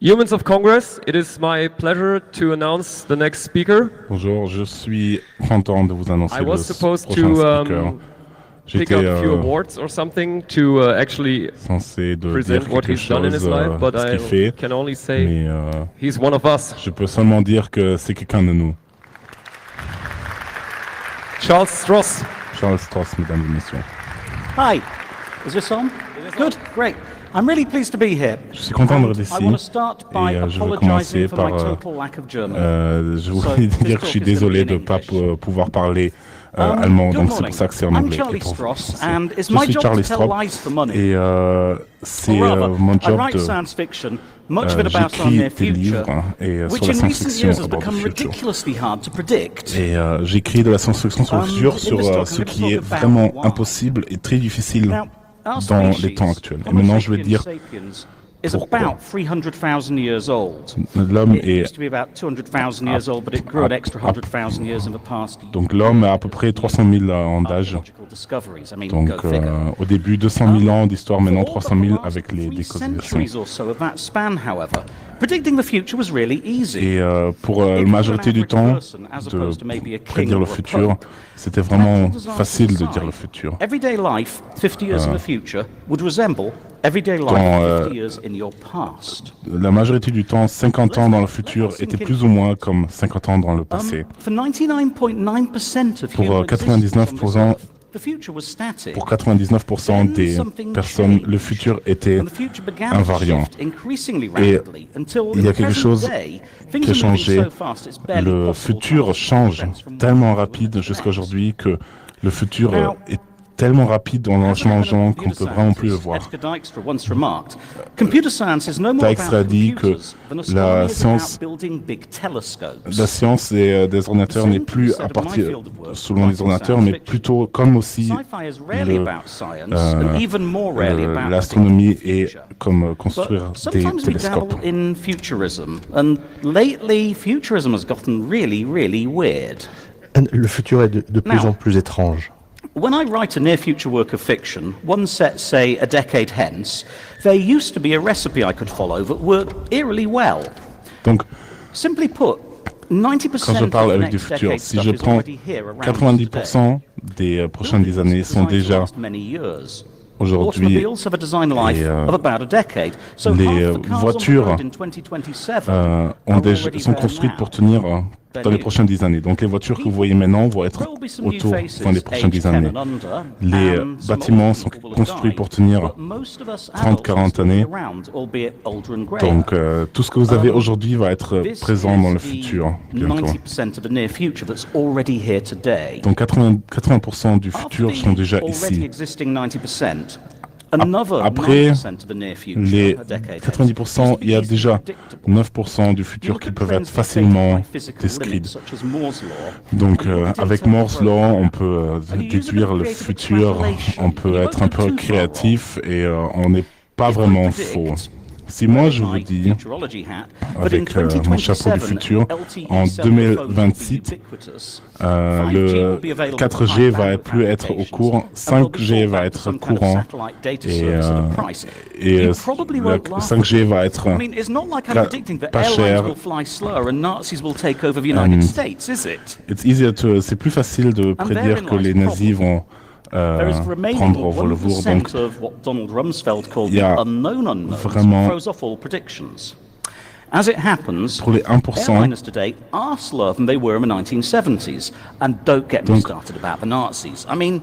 Humans of Congress, it is my pleasure to announce the next speaker. Bonjour, je suis content de vous annoncer I le was supposed prochain speaker. to pick up a few awards or something to actually Censé de present dire what quelque he's done in his chose life, but ce I qu'il fait, can only say mais he's one of us. je peux seulement dire que c'est quelqu'un de nous. Charles Stross. Charles Stross, mesdames et messieurs. Hi, is this on? Good, great. I'm really pleased to be here. Je suis content d'être ici I want to start by et je veux commencer apologizing for par my total lack of German. je voulais dire que je suis désolé de ne pas pouvoir parler allemand, donc c'est pour ça que c'est en I'm anglais. Charlie Stross, and it's Je my suis job Charlie to tell Stross lies for money. et c'est Or rather, mon I job write de science fiction, much of it about our j'écris near des future, livres et which sur la in recent science-fiction years has about the become future. ridiculously hard to predict. Et j'écris de la science-fiction sur le futur, sur ce qui est vraiment impossible et très difficile Now, our dans les species, temps actuels. Et Homo maintenant, je vais sapiens dire sapiens, is pourquoi. about 300,000 years old. l'homme It est used to be about 200,000 years old, but it grew an extra 100,000 years in the past. donc l'homme a à peu près 300 000 ans d'âge. Archaeological discoveries. I mean, Donc go figure. au début 200 000 ans d'histoire, maintenant For all 300 but 000 the last avec les 3 décodifications. centuries or so of that span, however, predicting the future was really easy. Et pour la If you were majorité an du average temps person, as opposed to maybe a de king prédire le or a futur, pope, c'était vraiment natural disasters facile de dire aside, le futur. Everyday life, 50 years in the future, would resemble everyday life, Dans, 50 years in your past. La majorité du temps, 50 ans dans le futur était plus ou moins comme 50 ans dans le passé. For 99.9% of Pour human 99%, the future was static. pour 99% des personnes, le futur était And the future began invariant. to shift increasingly Et rapidly until il y a in the quelque present chose day, things qui a are moving changé. so fast, it's barely Le possible futur to change sense from one tellement moment rapide to the jusqu'à next. aujourd'hui que le futur Now, est tellement rapide dans le changement qu'on ne peut vraiment plus le voir. Edgar Dijkstra once remarked, computer science is no more Dijkstra about dit que computers than la astronomy is science- about building big telescopes. La science des ordinateurs n'est plus à partir selon les ordinateurs, mais plutôt comme aussi Sci-fi is rarely le- about science, and even more rarely about l'astronomie predicting the et future. comme construire But des sometimes we télescopes. dabble in futurism, and lately futurism has gotten really, really weird. Le futur est de plus Now- en plus étrange. When I write a near-future work of fiction, one set, say, a decade hence, there used to be a recipe I could follow that worked eerily well. Donc, Simply put, 90% quand je parle of the avec du next futur, decade si stuff je is prends already here around us today. 90% des prochaines années sont Designed to déjà last many years. aujourd'hui. Automobiles have a design life Et, of about a decade. So les half the cars voitures, on the road in 2027 sont are already sont there construites now. pour tenir dans les prochaines 10 années. Donc les voitures que vous voyez maintenant vont être There will be some new auto faces, dans les prochaines 10 aged 10 années. and under, Les and some bâtiments older sont people will construits die. pour tenir But most of us 30, adults 40 will still be années. around, albeit older and grayer. Donc tout ce que vous avez aujourd'hui va être This présent is dans le the futur bientôt. 90% of the near future that's already here today. Donc 80% du After futur the sont déjà already ici. existing 90%, another Après 9% of the near future, les a decade 90%, hence, il y a is déjà predictable. 9% du You futur look qui at peuvent trends être dictated facilement by physical décrits. limits, such as Moore's law. Donc And you can avec detect Moore's the Law, program. on peut déduire le futur, on peut être un peu créatif et on n'est pas vraiment faux. Si moi je vous dis, avec mon chapeau du futur, en 2026, le 4G va plus être au courant, 5G va être courant et le 5G va être I mean, it's not like I'm predicting that pas airlines cher. will fly slower and Nazis will take over the United States, is it? C'est plus facile de prédire que les nazis vont There is the remaining prendre au vol lourd. Donc 1% of what Donald Rumsfeld called il y the a unknown unknowns, vraiment- throws off all predictions. As it happens, pour les 1%, airliners today are slower than they were in the 1970s. And don't get me Donc- started about the Nazis. I mean, Donc,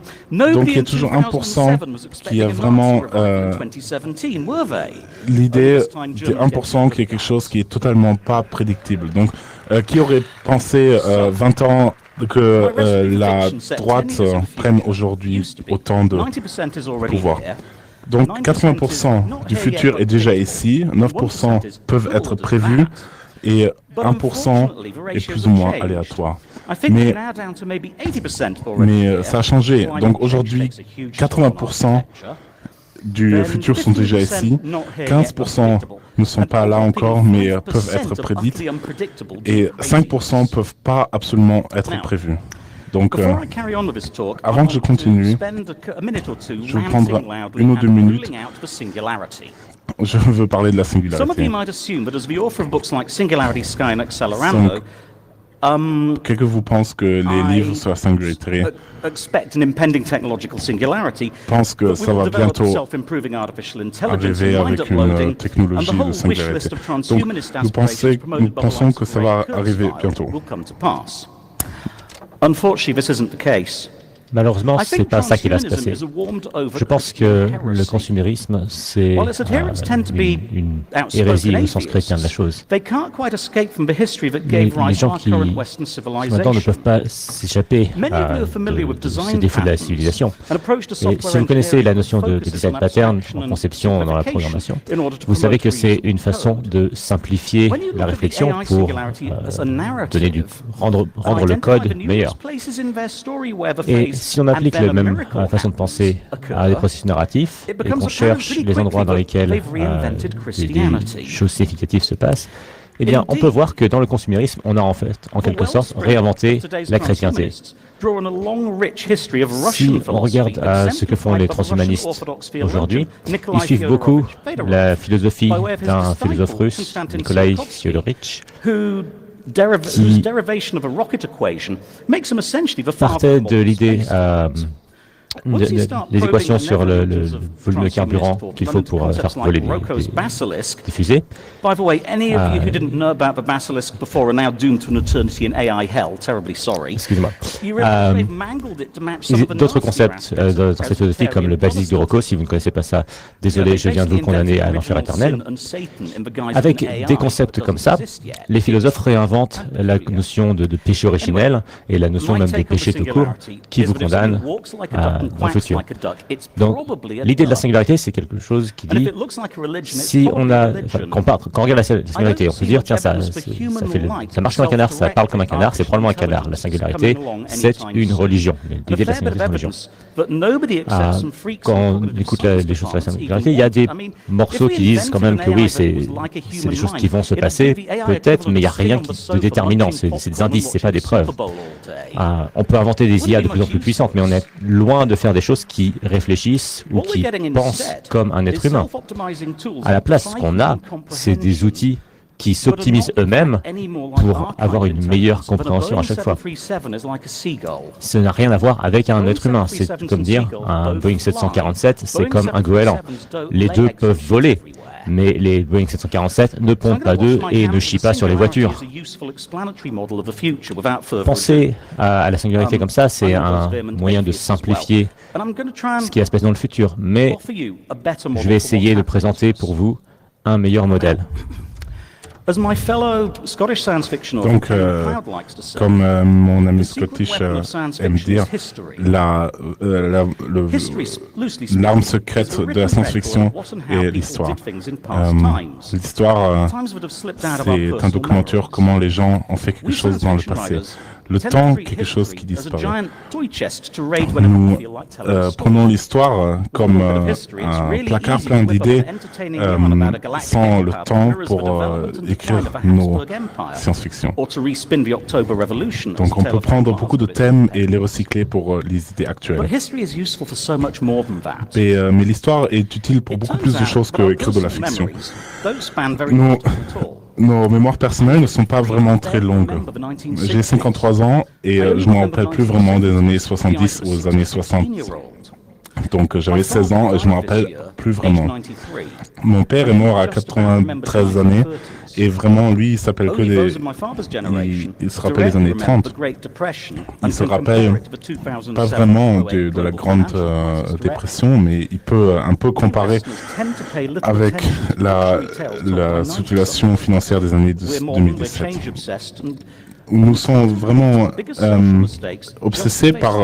nobody il y a in toujours 2007 was 1% qui expecting a a Nazi vraiment, revival in 2017, were they? l'idée This time, des Germany 1% qui est quelque chose qui est totalement pas prédictible. Donc, qui aurait pensé 20 ans que la droite prenne aujourd'hui autant de 90% is already pouvoir. here. Donc 80% du futur est déjà ici, 9% peuvent être prévus et 1% est plus ou moins aléatoire. I think Mais- we're now down to maybe 80% already Mais here. ça a changé. Climate Donc change aujourd'hui, takes a huge toll on 80% architecture. du futur sont déjà ici. 15% ne sont pas là encore, mais peuvent être prédites. Et 5% peuvent pas absolument être prévus. Donc, avant que je continue, je vais prendre 1 ou 2 minutes. Je veux parler de la singularité. Quelques vous pensent que les livres sur la singularité pensent que ça va bientôt arriver avec une technologie de singularité. Donc, nous pensons que ça va arriver bientôt. Malheureusement, ce n'est pas ça qui va se passer. Je pense que le consumérisme, c'est une hérésie au sens chrétien de la chose. Les gens qui, maintenant, ne peuvent pas s'échapper de ces défauts de la civilisation. Et si vous connaissez la notion de design pattern en conception dans la programmation, vous savez que c'est une façon de simplifier la réflexion pour rendre le code meilleur. Et si on applique la même façon de penser à des processus narratifs et qu'on cherche les endroits dans lesquels des choses significatives se passent, eh bien, on peut voir que dans le consumérisme, on a en fait, en quelque sorte, réinventé la chrétienté. Si on regarde ce que font les transhumanistes aujourd'hui, ils suivent beaucoup la philosophie d'un philosophe russe, Nikolai Fyodorovitch, qui partait de l'idée des équations sur le volume de carburant qu'il faut pour faire voler des fusées. Excusez-moi. D'autres concepts dans cette philosophie, comme le basilisque de Rocco, si vous ne connaissez pas ça, désolé, je viens de vous condamner à l'enfer éternel. Avec des concepts comme ça, les philosophes réinventent la notion de péché originel et la notion même de péché tout court qui vous condamne dans le futur. Donc, l'idée de la singularité, c'est quelque chose qui dit, si on a, quand on regarde la singularité, on peut dire, tiens, ça marche comme un canard, ça parle comme un canard, c'est probablement un canard. La singularité, c'est une religion. L'idée de la singularité, c'est une religion. Quand on écoute les choses sur la singularité, il y a des morceaux qui disent quand même que oui, c'est des choses qui vont se passer, peut-être, mais il n'y a rien de déterminant, c'est des indices, c'est pas des preuves. On peut inventer des IA de plus en plus puissantes, mais on est loin de faire des choses qui réfléchissent ou qui pensent comme un être humain. À la place, ce qu'on a, c'est des outils qui s'optimisent eux-mêmes pour avoir une meilleure compréhension à chaque fois. Ça n'a rien à voir avec un être humain. C'est comme dire, un Boeing 747, c'est comme un goéland. Les deux peuvent voler, mais les Boeing 747 ne pondent pas d'œufs et ne chient pas sur les voitures. Penser à la singularité comme ça, c'est un moyen de simplifier ce qui va se passer dans le futur. Mais je vais essayer de présenter pour vous un meilleur modèle. Donc, comme mon ami Scottish aime dire, l'arme secrète de la science-fiction est l'histoire. L'histoire, c'est un documentaire comment les gens ont fait quelque chose dans le passé. Le temps, quelque chose qui disparaît. Nous prenons l'histoire comme un placard plein d'idées sans le temps pour écrire nos science-fiction. Donc on peut prendre beaucoup de thèmes et les recycler pour les idées actuelles. Mais l'histoire est utile pour beaucoup plus de choses que écrire de la fiction. Nos mémoires personnelles ne sont pas vraiment très longues. J'ai 53 ans et je ne me rappelle plus vraiment des années 70 aux années 60. Donc j'avais 16 ans et je ne me rappelle plus vraiment. Mon père est mort à 93 années et vraiment lui il s'appelle que il se rappelle des années 30. Il se rappelle pas vraiment de la grande dépression, mais il peut un peu comparer avec la situation financière des années 2017. nous sommes vraiment obsessés par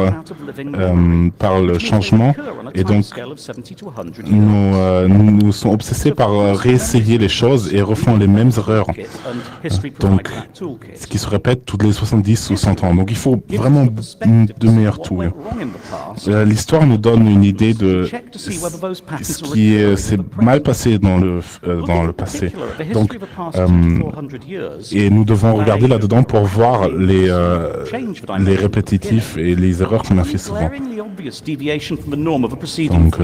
le changement et donc nous sommes obsessés par réessayer les choses et refont les mêmes erreurs. Donc, ce qui se répète toutes les 70 ou 100 ans. Donc, il faut vraiment de meilleurs tools. L'histoire nous donne une idée de ce qui s'est mal passé dans le passé. Donc, et nous devons regarder là-dedans pour voir les répétitifs et les erreurs qu'on a fait souvent. Donc,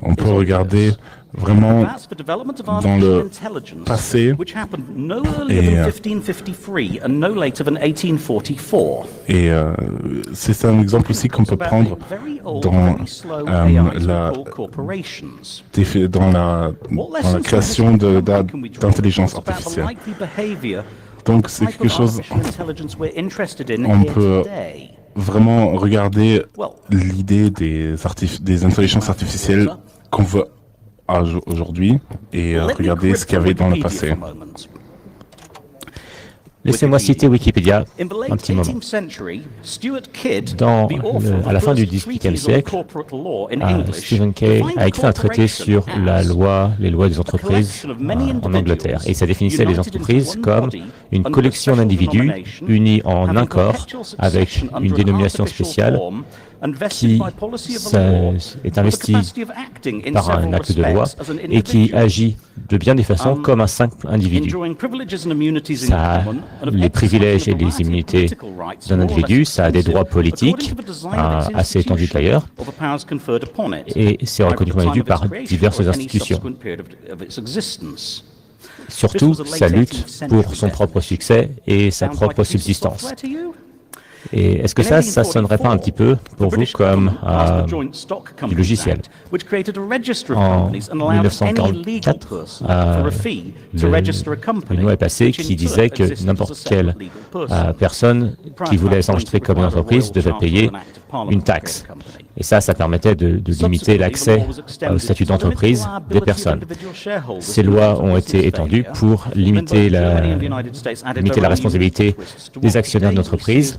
on peut regarder vraiment dans le passé et c'est un exemple aussi qu'on peut prendre dans la création d'intelligence artificielle. Donc c'est quelque chose on peut vraiment regarder l'idée des intelligences artificielles qu'on veut aujourd'hui et regarder ce qu'il y avait dans le passé. Laissez-moi citer Wikipédia un petit moment. À la fin du XVIIIe siècle, Stephen Kay a écrit un traité sur les lois des entreprises en Angleterre. Et ça définissait les entreprises comme une collection d'individus unis en un corps avec une dénomination spéciale qui est investi par un acte de loi et qui agit de bien des façons comme un simple individu. Ça a les privilèges et les immunités d'un individu, ça a des droits politiques assez étendus d'ailleurs, et c'est reconnu comme individu par diverses institutions. Surtout, ça lutte pour son propre succès et sa propre subsistance. Et est-ce que ça sonnerait pas un petit peu pour vous comme du logiciel? En 1944, une loi est passée qui disait que n'importe quelle personne qui voulait s'enregistrer comme une entreprise devait payer une taxe. Et ça permettait de limiter l'accès au statut d'entreprise des personnes. Ces lois ont été étendues pour limiter la responsabilité des actionnaires d'entreprise,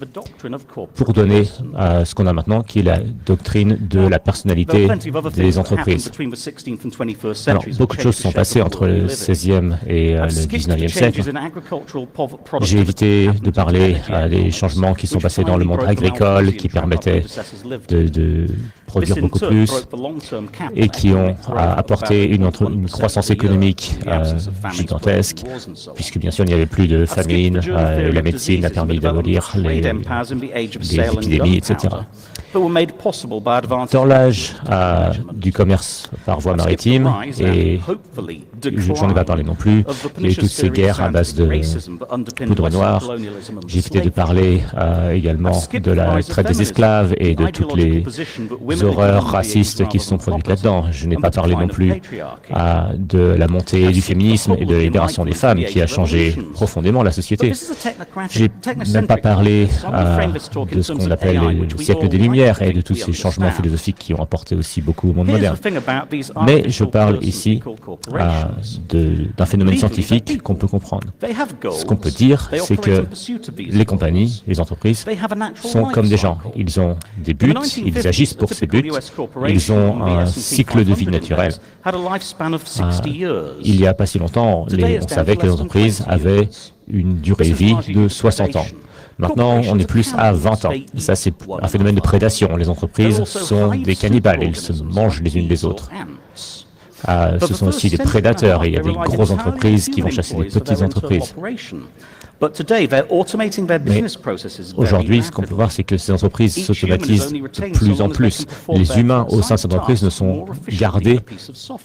pour donner ce qu'on a maintenant, qui est la doctrine de la personnalité des entreprises. Alors, beaucoup de choses sont passées entre le XVIe et le XIXe siècle. J'ai évité de parler des changements qui sont passés dans le monde agricole, qui permettaient de produire beaucoup plus et qui ont apporté une croissance économique gigantesque, puisque bien sûr il n'y avait plus de famine, la médecine a permis d'abolir les épidémies, etc. Dans l'âge du commerce par voie maritime, et j'en ai pas parlé non plus, il y a eu toutes ces guerres à base de poudre noire. J'ai évité de parler également de la traite des esclaves et de toutes les horreurs racistes qui se sont produites là-dedans. Je n'ai pas parlé non plus de la montée du féminisme et de la libération des femmes qui a changé profondément la société. J'ai même pas parlé de ce qu'on appelle le siècle des Lumières et de tous ces changements philosophiques qui ont apporté aussi beaucoup au monde moderne. Mais je parle ici d'un phénomène scientifique qu'on peut comprendre. Ce qu'on peut dire, c'est que les compagnies, les entreprises, sont comme des gens. Ils ont des buts, ils agissent pour ces buts, ils ont un cycle de vie naturel. Il n'y a pas si longtemps, on savait que les entreprises avaient une durée de vie de 60 ans. Maintenant, on est plus à 20 ans. Et ça, c'est un phénomène de prédation. Les entreprises sont des cannibales, ils se mangent les unes les autres. Ce sont aussi des prédateurs et il y a des grosses entreprises qui vont chasser des petites entreprises. Mais aujourd'hui, ce qu'on peut voir, c'est que ces entreprises s'automatisent de plus en plus. Les humains au sein de ces entreprises ne sont gardés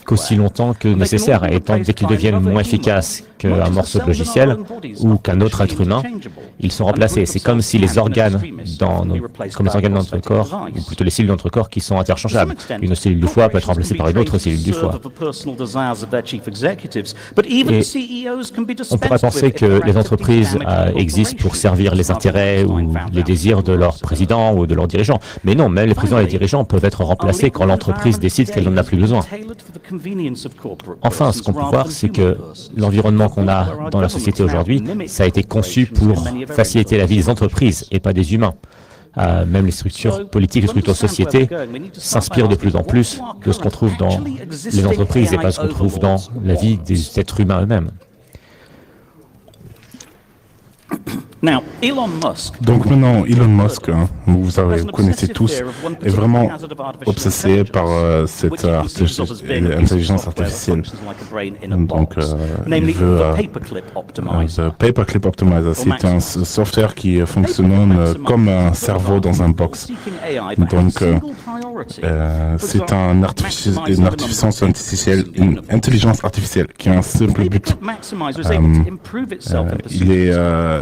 qu'aussi longtemps que nécessaire. Et dès qu'ils deviennent moins efficaces qu'un morceau de logiciel ou qu'un autre être humain, ils sont remplacés. C'est comme si les organes dans notre corps, ou plutôt les cellules de notre corps qui sont interchangeables. Une cellule du foie peut être remplacée par une autre cellule du foie. Et on pourrait penser que les entreprises existent pour servir les intérêts ou les désirs de leurs présidents ou de leurs dirigeants. Mais non, même les présidents et les dirigeants peuvent être remplacés quand l'entreprise décide qu'elle n'en a plus besoin. Enfin, ce qu'on peut voir, c'est que l'environnement l'argent qu'on a dans la société aujourd'hui, ça a été conçu pour faciliter la vie des entreprises et pas des humains. Même les structures politiques, les structures de société s'inspirent de plus en plus de ce qu'on trouve dans les entreprises et pas ce qu'on trouve dans la vie des êtres humains eux-mêmes. Donc maintenant, Elon Musk, vous connaissez tous, est vraiment obsédé par cette intelligence artificielle. Donc, il veut the Paperclip Optimizer. C'est un software qui fonctionne comme un cerveau dans un box. Donc, c'est une intelligence artificielle qui a un simple but.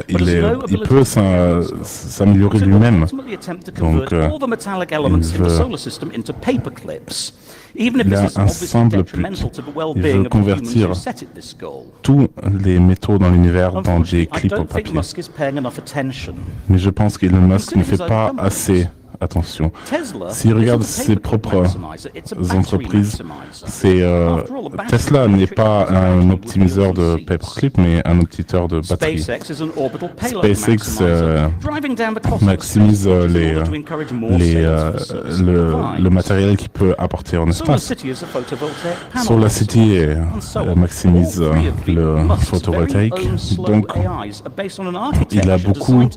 Il peut s'améliorer lui-même. Donc, il a un simple but. Il veut convertir tous les métaux dans l'univers dans des clips au papier. Mais je pense qu'Elon Musk ne fait pas assez attention. S'il regarde ses propres entreprises, Tesla n'est pas un optimiseur de paperclip, mais un optimiseur de batterie. SpaceX maximise le matériel qu'il peut apporter en espace. SolarCity maximise le photovoltaïque. Donc, il a beaucoup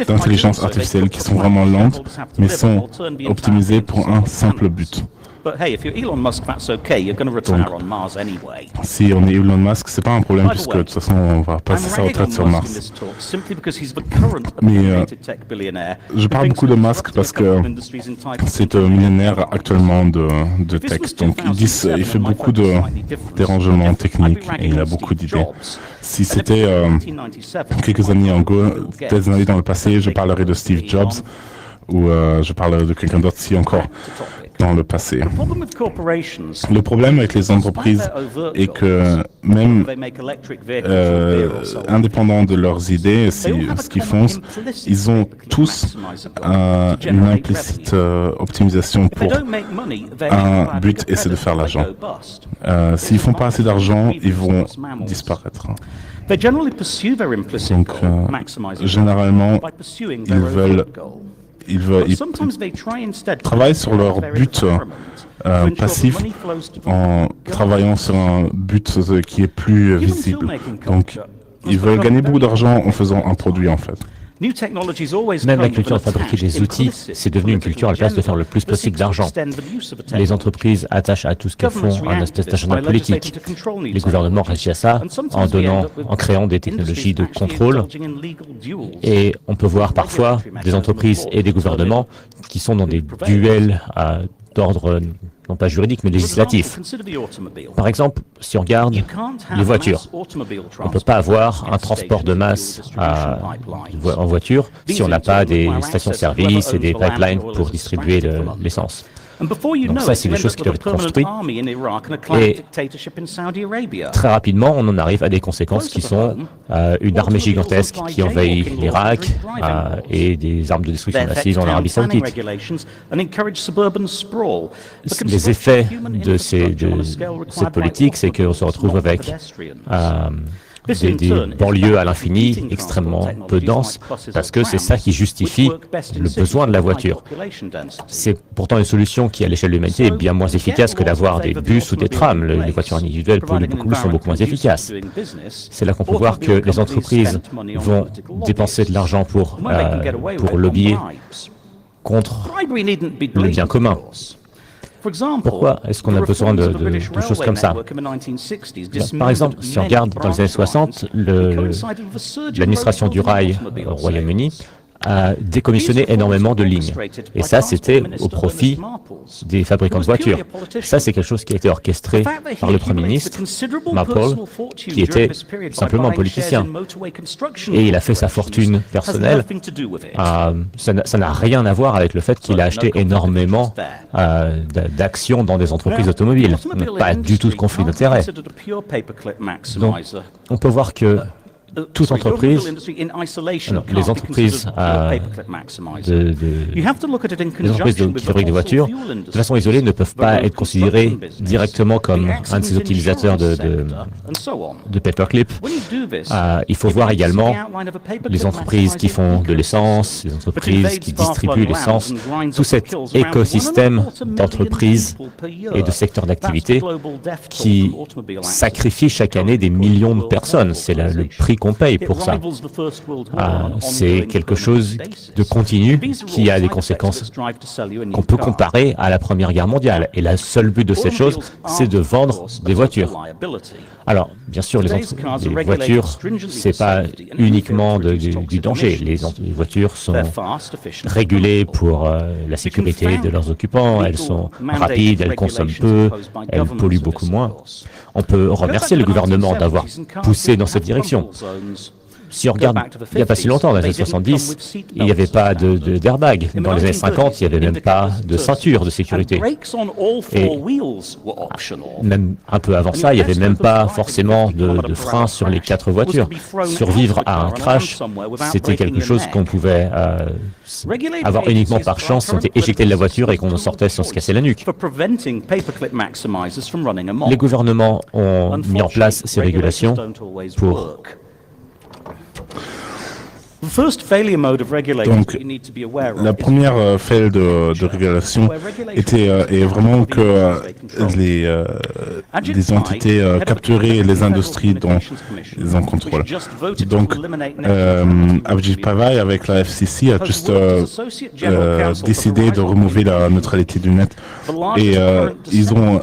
d'intelligence artificielle qui sont vraiment lentes, mais sont optimisées pour un simple but. Donc, si on est Elon Musk, c'est pas un problème puisque de toute façon on va passer sa retraite sur Mars. Mais je parle beaucoup de Musk parce que c'est un millionnaire actuellement de tech. Donc il fait beaucoup de dérangements techniques et il a beaucoup d'idées. Si c'était quelques années dans le passé, je parlerais de Steve Jobs ou je parlerais de quelqu'un d'autre si encore dans le passé. Le problème avec les entreprises est que même indépendant de leurs idées, ce qu'ils font, ils ont tous une implicite optimisation pour un but et c'est de faire l'argent. S'ils ne font pas assez d'argent, ils vont disparaître. Donc, généralement, ils travaillent sur leur but passif en travaillant sur un but qui est plus visible. Donc, ils veulent gagner beaucoup d'argent en faisant un produit, en fait. Même la culture de fabriquer des outils, c'est devenu une culture à la place de faire le plus possible d'argent. Les entreprises attachent à tout ce qu'elles font un espèce d'agenda politique. Les gouvernements réagissent à ça en créant des technologies de contrôle. Et on peut voir parfois des entreprises et des gouvernements qui sont dans des duels d'ordre, non pas juridique, mais législatif. Par exemple, si on regarde les voitures, on ne peut pas avoir un transport de masse en voiture si on n'a pas des stations-service et des pipelines pour distribuer l'essence. Donc ça, c'est des choses qui doivent être construites. Et très rapidement, on en arrive à des conséquences qui sont une armée gigantesque qui envahit l'Irak et des armes de destruction massive en Arabie Saoudite. Les effets de cette politique, c'est qu'on se retrouve avec des banlieues à l'infini, extrêmement peu denses, parce que c'est ça qui justifie le besoin de la voiture. C'est pourtant une solution qui, à l'échelle de l'humanité, est bien moins efficace que d'avoir des bus ou des trams. Les voitures individuelles sont beaucoup moins efficaces. C'est là qu'on peut voir que les entreprises vont dépenser de l'argent pour lobbyer contre le bien commun. Pourquoi est-ce qu'on a besoin de choses comme ça? Par exemple, si on regarde dans les années 60, l'administration du rail au Royaume-Uni a décommissionné énormément de lignes. Et ça, c'était au profit des fabricants de voitures. Ça, c'est quelque chose qui a été orchestré par le Premier ministre, Marple, qui était simplement un politicien. Et il a fait sa fortune personnelle. Ça n'a rien à voir avec le fait qu'il a acheté énormément d'actions dans des entreprises automobiles. Pas du tout de conflit d'intérêt. Donc, on peut voir que toute entreprise, les entreprises qui fabriquent des voitures, de façon isolée, ne peuvent pas être considérées directement comme un de ces utilisateurs de paperclip. Il faut voir également les entreprises qui font de l'essence, les entreprises qui distribuent l'essence, tout cet écosystème d'entreprises et de secteurs d'activité qui sacrifient chaque année des millions de personnes. C'est le prix qu'on paye pour ça. C'est quelque chose de continu qui a des conséquences qu'on peut comparer à la Première Guerre mondiale. Et le seul but de cette chose, c'est de vendre des voitures. Alors, bien sûr, les voitures, c'est pas uniquement du danger. Les voitures sont régulées pour la sécurité de leurs occupants. Elles sont rapides, elles consomment peu, elles polluent beaucoup moins. On peut remercier le gouvernement d'avoir poussé dans cette direction. Si on regarde, il n'y a pas si longtemps, dans les années 70, il n'y avait pas d'airbag. Dans les années 50, il n'y avait même pas de ceinture de sécurité. Et même un peu avant ça, il n'y avait même pas forcément de frein sur les 4 voitures. Survivre à un crash, c'était quelque chose qu'on pouvait avoir uniquement par chance si on était éjecté de la voiture et qu'on en sortait sans se casser la nuque. Les gouvernements ont mis en place ces régulations pour... Donc, la première faille de régulation est vraiment que les entités capturaient les industries dont ils ont contrôle. Donc, Abhijit Pai, avec la FCC, a juste décidé de remover la neutralité du net. Et ils ont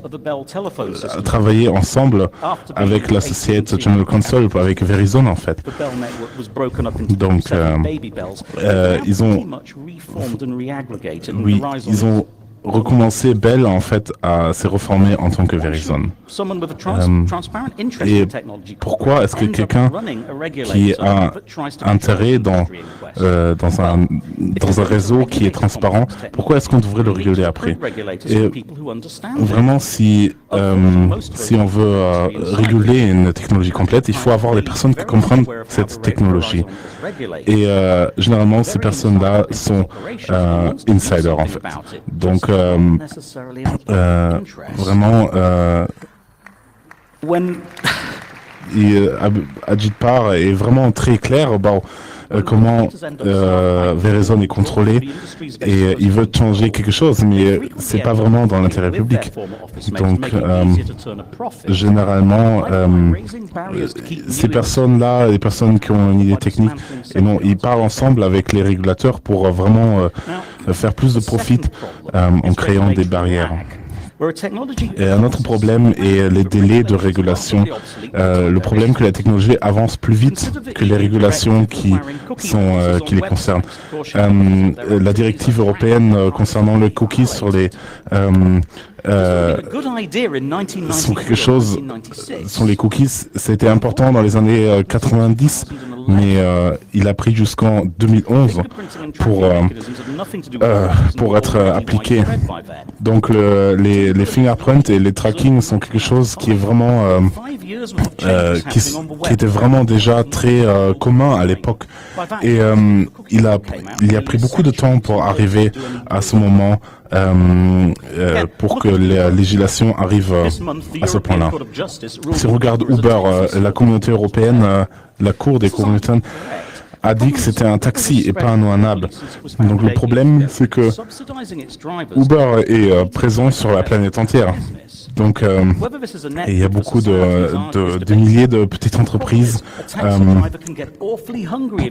travaillé ensemble avec l'Associated General Counsel, avec Verizon en fait. Donc, ils ont recommencé Bell en fait à se reformer en tant que Verizon. Et pourquoi est-ce que quelqu'un qui a intérêt dans un réseau qui est transparent, pourquoi est-ce qu'on devrait le réguler après? Et vraiment, si on veut réguler une technologie complète, il faut avoir des personnes qui comprennent cette technologie. Et généralement, ces personnes-là sont insiders en fait. Donc, vraiment, Ajit Pai est vraiment très clair comment Verizon est contrôlé et il veut changer quelque chose, mais c'est pas vraiment dans l'intérêt public. Donc, généralement, ces personnes-là, les personnes qui ont une idée technique, ils parlent ensemble avec les régulateurs pour vraiment faire plus de profit en créant des barrières. Et un autre problème est les délais de régulation. Le problème que la technologie avance plus vite que les régulations qui les concernent. La directive européenne concernant les cookies sur les sont les cookies, c'était important dans les années 90, mais il a pris jusqu'en 2011 pour être appliqué. Donc les fingerprints et les tracking sont quelque chose qui est vraiment qui était vraiment déjà très commun à l'époque. Et il a pris beaucoup de temps pour arriver à ce moment pour que la législation arrive à ce point-là. Si on regarde Uber, la communauté européenne, la Cour des communautés a dit que c'était un taxi et pas un hab. Donc le problème, c'est que Uber est présent sur la planète entière. Donc, il y a beaucoup de milliers de petites entreprises.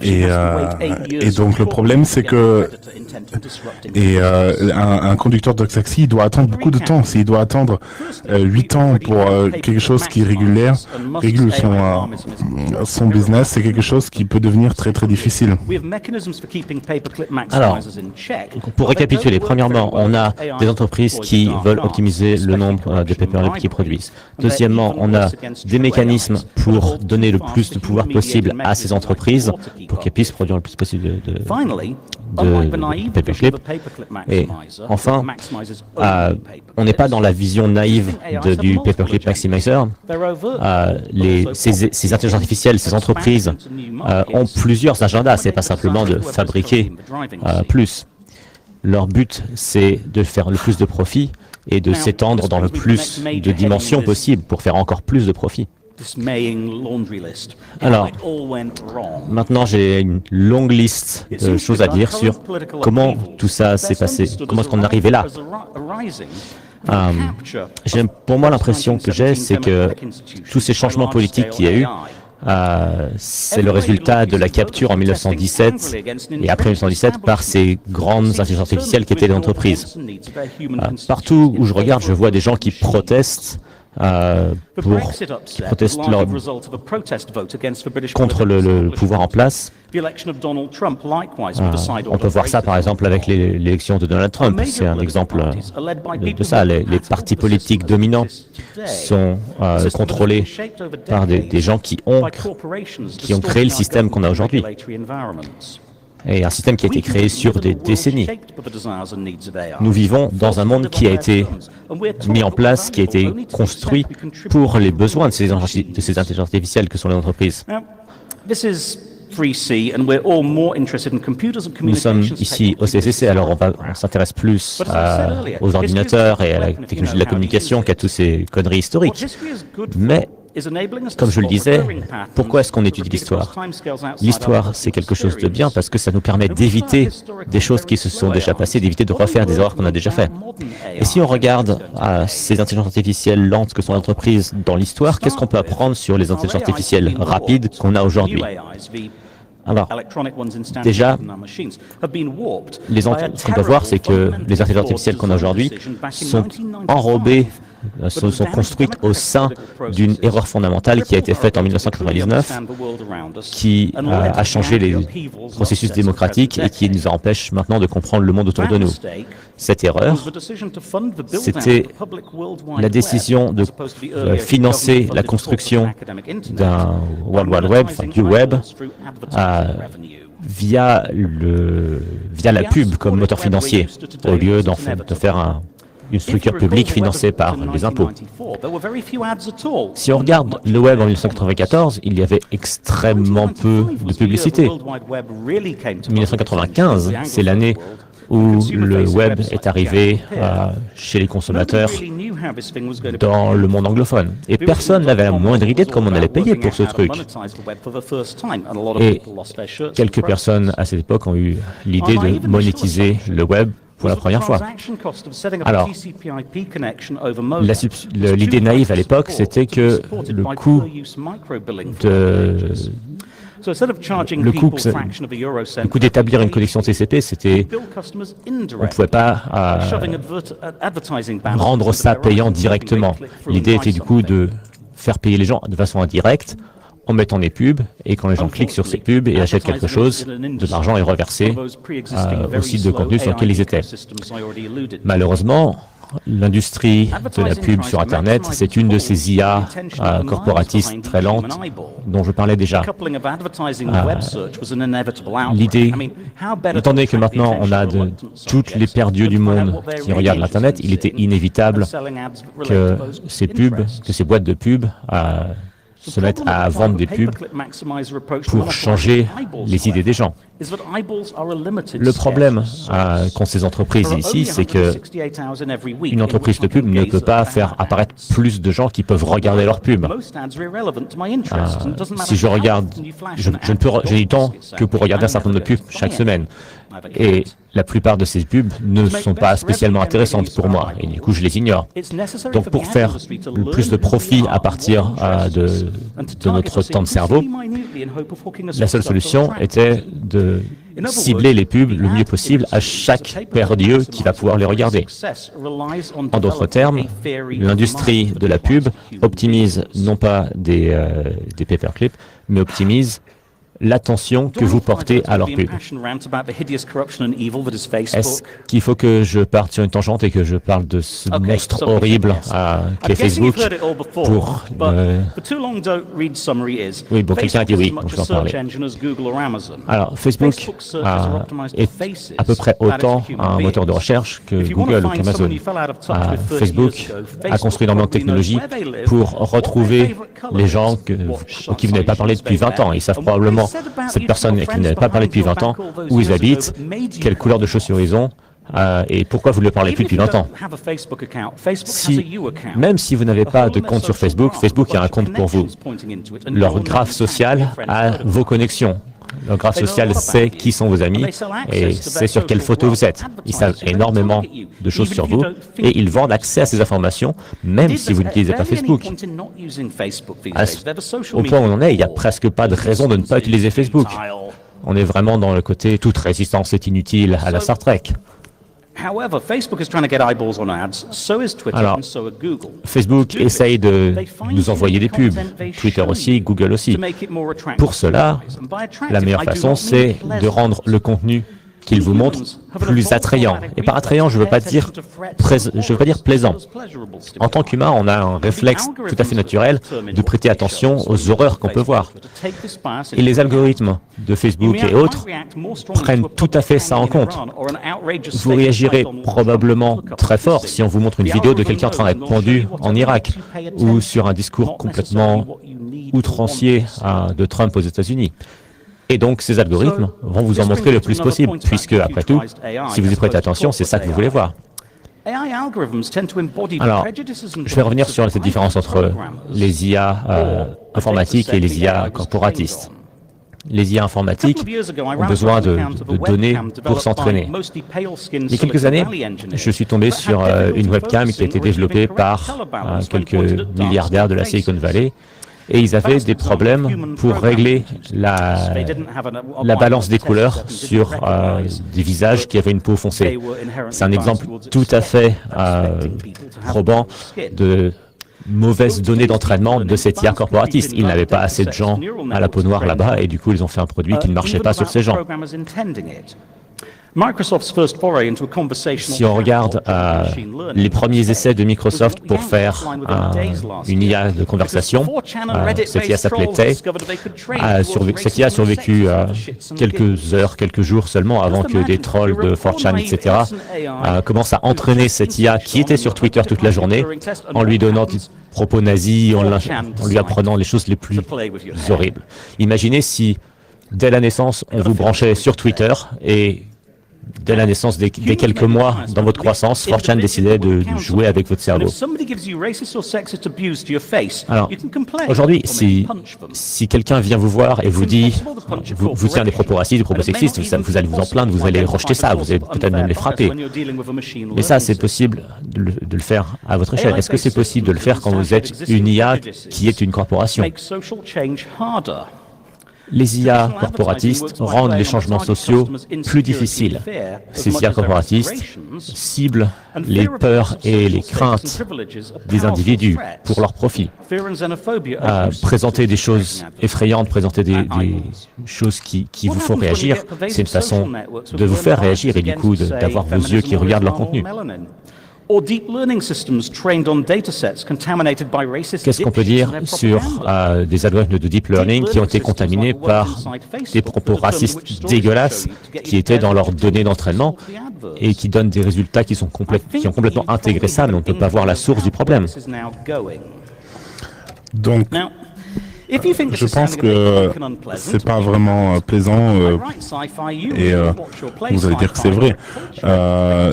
Et donc, le problème, c'est que un conducteur de taxi, il doit attendre beaucoup de temps. S'il doit attendre 8 ans pour quelque chose qui régule son business, c'est quelque chose qui peut devenir très, très difficile. Alors, pour récapituler, premièrement, on a des entreprises qui veulent optimiser le nombre de paperclips qu'ils produisent. Deuxièmement, on a des mécanismes pour donner le plus de pouvoir possible à ces entreprises pour qu'elles puissent produire le plus possible de paperclips. Et enfin, on n'est pas dans la vision naïve du paperclip maximizer. Ces intelligences artificielles, ces entreprises ont plusieurs agendas. C'est pas simplement de fabriquer plus. Leur but, c'est de faire le plus de profit et de s'étendre dans le plus de dimensions possibles pour faire encore plus de profit. Alors, maintenant j'ai une longue liste de choses à dire sur comment tout ça s'est passé, comment est-ce qu'on est arrivé là. Pour moi, l'impression que j'ai, c'est que tous ces changements politiques qu'il y a eu, c'est le résultat de la capture en 1917 et après 1917 par ces grandes intelligences artificielles qui étaient des entreprises. Partout où je regarde, je vois des gens qui protestent contre le pouvoir en place. On peut voir ça par exemple avec l'élection de Donald Trump. C'est un exemple de ça. Les partis politiques dominants sont contrôlés par des gens qui ont créé le système qu'on a aujourd'hui. Et un système qui a été créé sur des décennies. Nous vivons dans un monde qui a été mis en place, qui a été construit pour les besoins de ces intelligences artificielles que sont les entreprises. Nous sommes ici au CCC, alors on s'intéresse plus aux ordinateurs et à la technologie de la communication qu'à toutes ces conneries historiques. Mais comme je le disais, pourquoi est-ce qu'on étudie l'histoire? L'histoire, c'est quelque chose de bien parce que ça nous permet d'éviter des choses qui se sont déjà passées, d'éviter de refaire des erreurs qu'on a déjà faites. Et si on regarde ces intelligences artificielles lentes que sont les entreprises dans l'histoire, qu'est-ce qu'on peut apprendre sur les intelligences artificielles rapides qu'on a aujourd'hui? Alors, déjà, ce qu'on peut voir, c'est que les intelligences artificielles qu'on a aujourd'hui sont enrobées, sont construites au sein d'une erreur fondamentale qui a été faite en 1999, qui a changé les processus démocratiques et qui nous empêche maintenant de comprendre le monde autour de nous. Cette erreur, c'était la décision de financer la construction d'un World Wide Web, du web, via la pub comme moteur financier, au lieu de faire une structure publique financée par les impôts. Si on regarde le web en 1994, il y avait extrêmement peu de publicité. 1995, c'est l'année où le web est arrivé chez les consommateurs dans le monde anglophone. Et personne n'avait la moindre idée de comment on allait payer pour ce truc. Et quelques personnes à cette époque ont eu l'idée de monétiser le web pour la première fois. Alors, l'idée naïve à l'époque, c'était que le coût d'établir une connexion TCP, c'était, on ne pouvait pas rendre ça payant directement. L'idée était du coup de faire payer les gens de façon indirecte en mettant des pubs, et quand les gens cliquent sur ces pubs et achètent quelque chose, de l'argent est reversé au site de contenu sur lequel ils étaient. Malheureusement, l'industrie de la pub sur Internet, c'est une de ces IA corporatistes très lentes dont je parlais déjà. L'idée, étant donné que maintenant on a toutes les paires d'yeux du monde qui regardent l'Internet, il était inévitable que ces pubs, que ces boîtes de pubs se mettent à vendre des pubs pour changer les idées des gens. Le problème qu'ont ces entreprises ici, c'est qu'une entreprise de pub ne peut pas faire apparaître plus de gens qui peuvent regarder leurs pubs. Si je regarde, j'ai du temps que pour regarder un certain nombre de pubs chaque semaine. Et la plupart de ces pubs ne sont pas spécialement intéressantes pour moi, et du coup je les ignore. Donc pour faire le plus de profit à partir de notre temps de cerveau, la seule solution était de cibler les pubs le mieux possible à chaque paire d'yeux qui va pouvoir les regarder. En d'autres termes, l'industrie de la pub optimise non pas des paperclips, mais optimise l'attention que vous portez à leur pub. Est-ce qu'il faut que je parte sur une tangente et que je parle de ce monstre horrible qu'est Facebook pour... Oui, bon, quelqu'un a dit oui, donc je vais en parler. Alors, Facebook est à peu près autant un moteur de recherche que Google ou qu'Amazon. Facebook a construit énormément de technologies pour retrouver les gens qui vous n'avez pas parlé depuis 20 ans. Ils savent probablement cette personne qui n'avait pas parlé depuis 20 ans, où ils habitent, quelle couleur de chaussures ils ont, et pourquoi vous ne le parlez plus depuis 20 ans. Même si vous n'avez pas de compte sur Facebook, Facebook a un compte pour vous. Leur graphe social a vos connexions. Leur graphe social sait qui sont vos amis et sait sur quelle photo vous êtes. Ils savent énormément de choses sur vous et ils vendent accès à ces informations même si vous n'utilisez pas Facebook. Au point où on en est, il n'y a presque pas de raison de ne pas utiliser Facebook. On est vraiment dans le côté toute résistance est inutile à la Star Trek. Alors, Facebook essaye de nous envoyer des pubs, Twitter aussi, Google aussi. Pour cela, la meilleure façon, c'est de rendre le contenu qu'ils vous montrent plus attrayant. Et par attrayant, je ne veux pas dire plaisant. En tant qu'humain, on a un réflexe tout à fait naturel de prêter attention aux horreurs qu'on peut voir. Et les algorithmes de Facebook et autres prennent tout à fait ça en compte. Vous réagirez probablement très fort si on vous montre une vidéo de quelqu'un en train d'être pendu en Irak ou sur un discours complètement outrancier de Trump aux États-Unis. Et donc, ces algorithmes vont vous en montrer le plus possible, puisque, après tout, si vous y prêtez attention, c'est ça que vous voulez voir. Alors, je vais revenir sur cette différence entre les IA informatiques et les IA corporatistes. Les IA informatiques ont besoin de données pour s'entraîner. Il y a quelques années, je suis tombé sur une webcam qui a été développée par quelques milliardaires de la Silicon Valley. Et ils avaient des problèmes pour régler la balance des couleurs sur des visages qui avaient une peau foncée. C'est un exemple tout à fait probant de mauvaises données d'entraînement de cette IA corporatiste. Ils n'avaient pas assez de gens à la peau noire là-bas et du coup, ils ont fait un produit qui ne marchait pas sur ces gens. Si on regarde les premiers essais de Microsoft pour faire une IA de conversation, cette IA s'appelait Tay. Cette IA a survécu quelques heures, quelques jours seulement avant que des trolls de 4chan, etc. Commencent à entraîner cette IA qui était sur Twitter toute la journée en lui donnant des propos nazis, en lui apprenant les choses les plus horribles. Imaginez si, dès la naissance, on vous branchait sur Twitter et dès la naissance, dès quelques mois dans votre croissance, 4chan décidait de jouer avec votre cerveau. Alors, aujourd'hui, si quelqu'un vient vous voir et vous dit, vous tient des propos racistes, des propos sexistes, vous allez vous en plaindre, vous allez rejeter ça, vous allez peut-être même les frapper. Mais ça, c'est possible de le faire à votre échelle. Est-ce que c'est possible de le faire quand vous êtes une IA qui est une corporation ? Les IA corporatistes rendent les changements sociaux plus difficiles. Ces IA corporatistes ciblent les peurs et les craintes des individus pour leur profit. Présenter des choses effrayantes, présenter des choses qui vous font réagir, c'est une façon de vous faire réagir et du coup d'avoir vos yeux qui regardent leur contenu. Qu'est-ce qu'on peut dire sur des algorithmes de deep learning qui ont été contaminés par des propos racistes dégueulasses qui étaient dans leurs données d'entraînement et qui donnent des résultats qui ont complètement intégré ça, mais on ne peut pas voir la source du problème. Donc, je pense que c'est pas vraiment plaisant et vous allez dire que c'est vrai.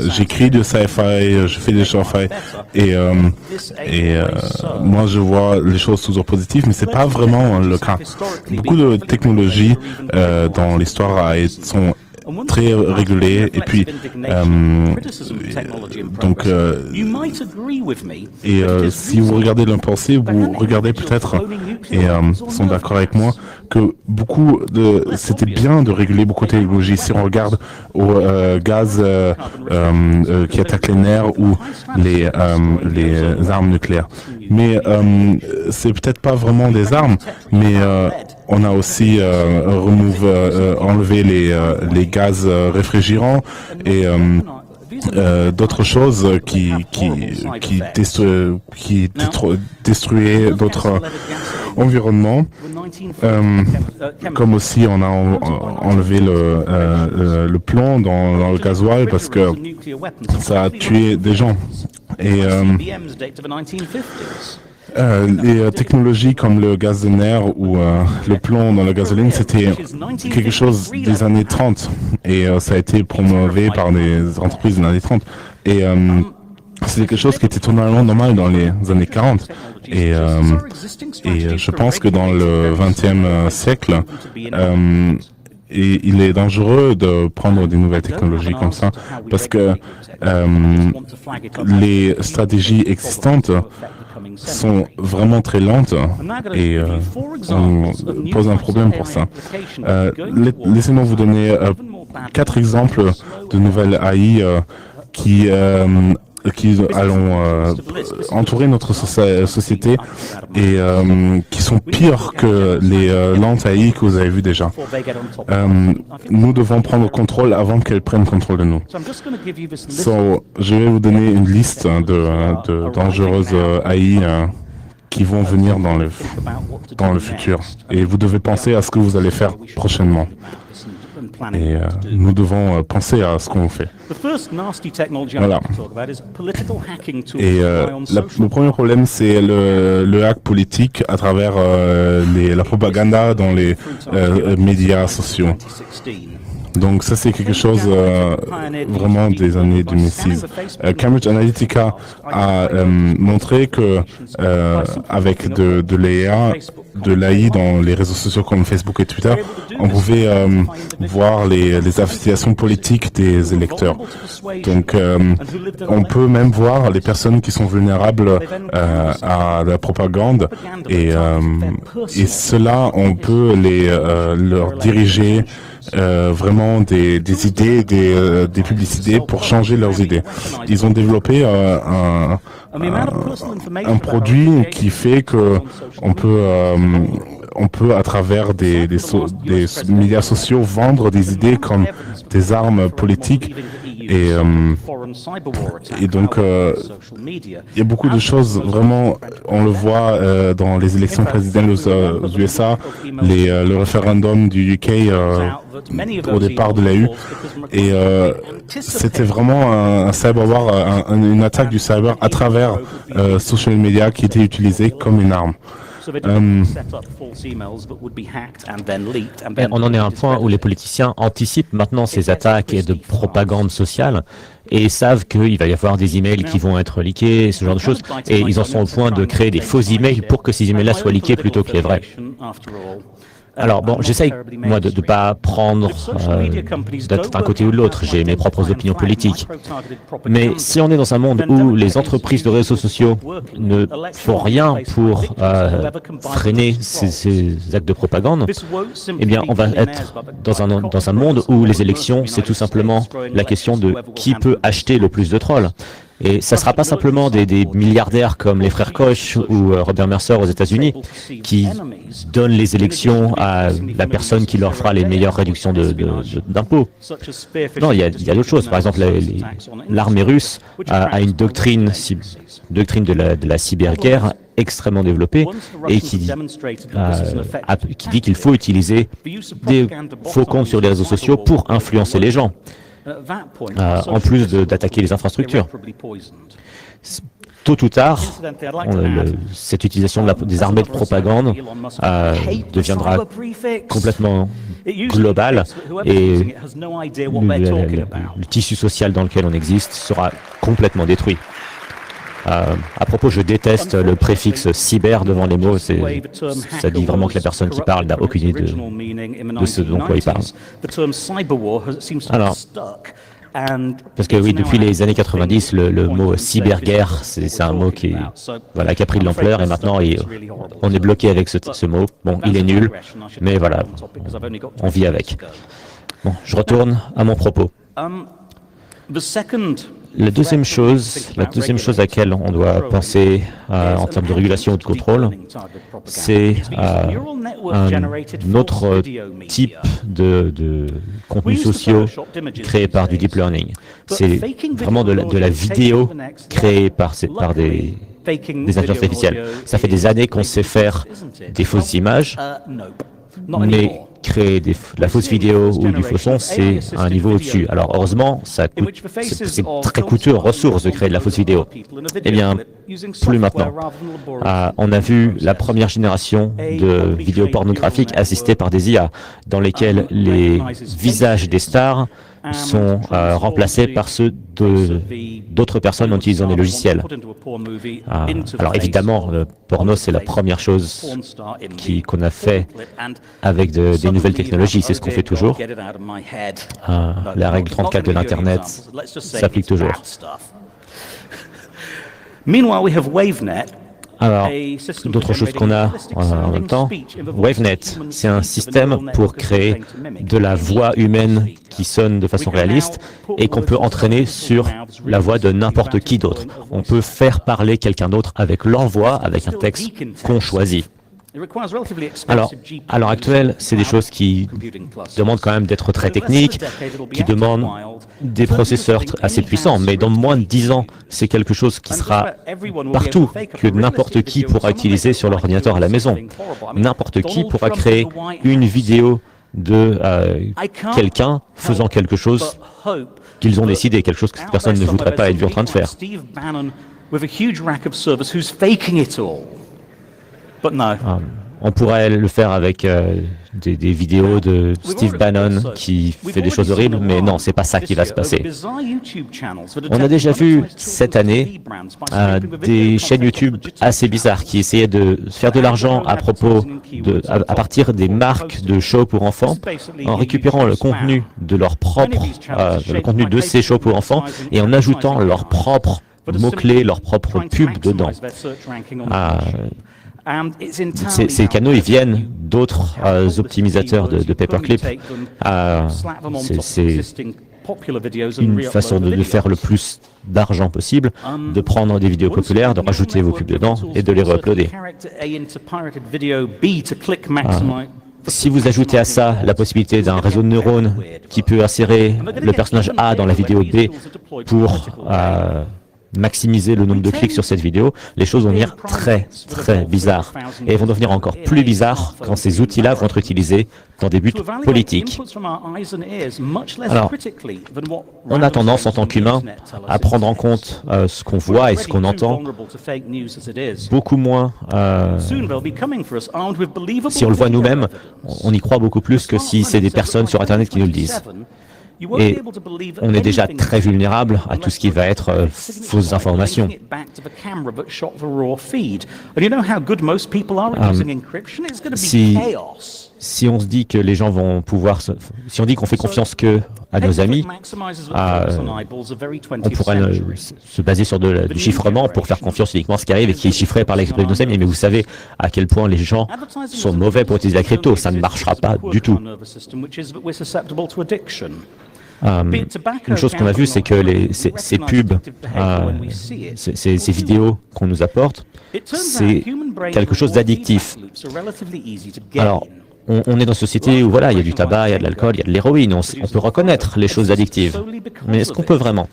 J'écris de sci-fi, je fais des sci-fi et moi je vois les choses toujours positives, mais c'est pas vraiment le cas. Beaucoup de technologies dans l'histoire sont très régulé et puis donc si vous regardez l'impensé, vous regardez peut-être et sont d'accord avec moi que c'était bien de réguler beaucoup de technologies. Si on regarde au gaz qui attaque les nerfs ou les armes nucléaires, mais c'est peut-être pas vraiment des armes, mais on a aussi enlevé les gaz réfrigérants et d'autres choses qui destruaient d'autres environnements. Comme aussi on a enlevé le plomb dans le gasoil parce que ça a tué des gens. Et les technologies comme le gaz de nerf ou le plomb dans la gasoline, c'était quelque chose des années 30 et ça a été promouvé par des entreprises des années 30. Et c'est quelque chose qui était totalement normal dans les années 40. Et je pense que dans le XXe siècle, il est dangereux de prendre des nouvelles technologies comme ça parce que les stratégies existantes sont vraiment très lentes et on pose un problème pour ça. Laissez-moi vous donner 4 exemples de nouvelles AI qui allons entourer notre société et qui sont pires que les lentes AI que vous avez vues déjà. Nous devons prendre contrôle avant qu'elles prennent contrôle de nous. Je vais vous donner une liste de dangereuses AI qui vont venir dans le futur. Et vous devez penser à ce que vous allez faire prochainement. Et nous devons penser à ce qu'on fait. Voilà. Et le premier problème, c'est le hack politique à travers la propagande dans les médias sociaux. Donc ça, c'est quelque chose vraiment des années 2006. Cambridge Analytica a montré que avec de l'AI dans les réseaux sociaux comme Facebook et Twitter, on pouvait voir les affiliations politiques des électeurs. Donc on peut même voir les personnes qui sont vulnérables à la propagande et cela, on peut leur diriger vraiment des idées, des publicités pour changer leurs idées. Ils ont développé un produit qui fait que on peut à travers des médias sociaux vendre des idées comme des armes politiques et donc il y a beaucoup de choses vraiment, on le voit dans les élections présidentielles aux USA, le référendum du UK au départ de l'AU et c'était vraiment un cyber war, une attaque du cyber à travers social media qui était utilisée comme une arme. On en est à un point où les politiciens anticipent maintenant ces attaques de propagande sociale et savent qu'il va y avoir des emails qui vont être leakés, ce genre de choses, et ils en sont au point de créer des faux emails pour que ces emails-là soient leakés plutôt que les vrais. Alors bon, j'essaye, moi, de ne pas prendre d'être d'un côté ou de l'autre. J'ai mes propres opinions politiques. Mais si on est dans un monde où les entreprises de réseaux sociaux ne font rien pour freiner ces actes de propagande, eh bien, on va être dans un monde où les élections, c'est tout simplement la question de qui peut acheter le plus de trolls. Et ça ne sera pas simplement des milliardaires comme les frères Koch ou Robert Mercer aux États-Unis qui donnent les élections à la personne qui leur fera les meilleures réductions d'impôts. Non, il y a d'autres choses. Par exemple, l'armée russe a une doctrine de la cyberguerre extrêmement développée et qui dit qu'il faut utiliser des faux comptes sur les réseaux sociaux pour influencer les gens. En plus d'attaquer les infrastructures. Tôt ou tard, cette utilisation des armées de propagande deviendra complètement globale et le tissu social dans lequel on existe sera complètement détruit. À propos, je déteste le préfixe cyber devant les mots. Ça dit vraiment que la personne qui parle n'a aucune idée de ce dont quoi il parle. Alors, parce que oui, depuis les années 90, le mot cyberguerre, c'est un mot qui a pris de l'ampleur et maintenant on est bloqué avec ce mot. Bon, il est nul, mais voilà, on vit avec. Bon, je retourne à mon propos. La deuxième chose à laquelle on doit penser en termes de régulation ou de contrôle, c'est un autre type de contenus sociaux créés par du deep learning. C'est vraiment de la vidéo créée par des intelligences artificielles. Ça fait des années qu'on sait faire des fausses images, mais créer la fausse vidéo ou du faux son, c'est un niveau au-dessus. Alors heureusement, c'est très coûteux en ressources de créer de la fausse vidéo. Eh bien, plus maintenant. On a vu la première génération de vidéos pornographiques assistées par des IA, dans lesquelles les visages des stars sont remplacés par ceux d'autres personnes en utilisant des logiciels. Alors évidemment, le porno, c'est la première chose qu'on a fait avec des nouvelles technologies. C'est ce qu'on fait toujours. La règle 34 de l'Internet s'applique toujours. Meanwhile, we have WaveNet. Alors, d'autres choses qu'on a en même temps, WaveNet, c'est un système pour créer de la voix humaine qui sonne de façon réaliste et qu'on peut entraîner sur la voix de n'importe qui d'autre. On peut faire parler quelqu'un d'autre avec leur voix, avec un texte qu'on choisit. Alors, à l'heure actuelle, c'est des choses qui demandent quand même d'être très techniques, qui demandent des processeurs assez puissants, mais dans moins de 10 ans, c'est quelque chose qui sera partout, que n'importe qui pourra utiliser sur l'ordinateur à la maison. N'importe qui pourra créer une vidéo de quelqu'un faisant quelque chose qu'ils ont décidé, quelque chose que cette personne ne voudrait pas être vue en train de faire. On pourrait le faire avec des vidéos de Steve Bannon qui fait des choses horribles, mais non, c'est pas ça qui va se passer. On a déjà vu cette année des chaînes YouTube assez bizarres qui essayaient de faire de l'argent à partir des marques de shows pour enfants, en récupérant le contenu de le contenu de ces shows pour enfants et en ajoutant leurs propres mots-clés, leurs propres pubs dedans. Ces canaux, ils viennent d'autres optimisateurs de pay-per-clip. C'est une façon de faire le plus d'argent possible, de prendre des vidéos populaires, de rajouter vos pubs dedans et de les re-uploader. Si vous ajoutez à ça la possibilité d'un réseau de neurones qui peut insérer le personnage A dans la vidéo B pour maximiser le nombre de clics sur cette vidéo, les choses vont devenir très, très bizarres. Et elles vont devenir encore plus bizarres quand ces outils-là vont être utilisés dans des buts politiques. Alors, on a tendance en tant qu'humain à prendre en compte ce qu'on voit et ce qu'on entend beaucoup moins. Si on le voit nous-mêmes, on y croit beaucoup plus que si c'est des personnes sur Internet qui nous le disent. Et on est déjà très vulnérable à tout ce qui va être fausses informations. Si on se dit que les gens vont pouvoir, si on dit qu'on fait confiance à nos amis, on pourrait se baser sur du chiffrement pour faire confiance uniquement à ce qui arrive et qui est chiffré par l'esprit de nos amis. Mais vous savez à quel point les gens sont mauvais pour utiliser la crypto. Ça ne marchera pas du tout. Une chose qu'on a vue, c'est que ces pubs, ces vidéos qu'on nous apporte, c'est quelque chose d'addictif. Alors, on est dans une société où voilà, il y a du tabac, il y a de l'alcool, il y a de l'héroïne, on peut reconnaître les choses addictives. Mais est-ce qu'on peut vraiment?